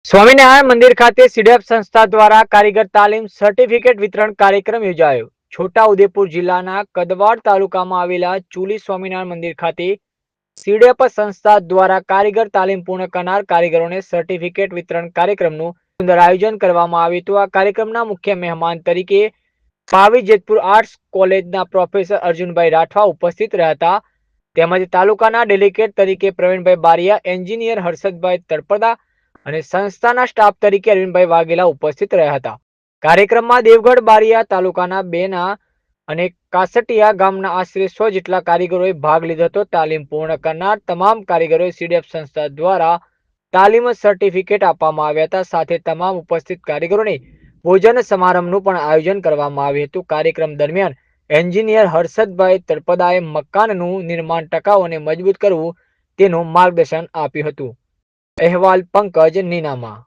સ્વામિનારાયણ મંદિર ખાતે સીડીએફ સંસ્થા દ્વારા કારીગર તાલીમ સર્ટિફિકેટ વિતરણ કાર્યક્રમ યોજાયો. છોટાઉદેપુર જિલ્લાના કદવાડ તાલુકામાં આવેલા ચુલી સ્વામિનારાયણ મંદિર ખાતે સીડીએફ સંસ્થા દ્વારા કારીગર તાલીમ પૂર્ણ કરનાર કારીગરોને સર્ટિફિકેટ વિતરણ કાર્યક્રમનું સુંદર આયોજન કરવામાં આવ્યું હતું. આ કાર્યક્રમના મુખ્ય મહેમાન તરીકે પાવી જેતપુર આર્ટ્સ કોલેજના પ્રોફેસર અર્જુનભાઈ રાઠવા ઉપસ્થિત રહ્યા હતા. તેમજ તાલુકાના ડેલિગેટ તરીકે પ્રવીણભાઈ બારિયા, એન્જિનિયર હર્ષદભાઈ તળપદા અને સંસ્થાના સ્ટાફ તરીકે અરવિંદભાઈ વાઘેલા ઉપસ્થિત રહ્યા હતા. કાર્યક્રમમાં દેવગઢ બારિયા તાલુકાના બેના અને કાસટિયા ગામના આશરે 100 જેટલા કારીગરોએ ભાગ લીધો હતો. તાલીમ પૂર્ણ કરનાર તમામ કારીગરોએ સીડીએફ સંસ્થા દ્વારા તાલીમ સર્ટિફિકેટ આપવામાં આવ્યા હતા. સાથે તમામ ઉપસ્થિત કારીગરોને ભોજન સમારંભનું પણ આયોજન કરવામાં આવ્યું હતું. કાર્યક્રમ દરમિયાન એન્જિનિયર હર્ષદભાઈ તળપદાએ મકાનનું નિર્માણ ટકાઉ અને મજબૂત કરવું તેનું માર્ગદર્શન આપ્યું હતું. અહેવાલ પંકજ નીનામા.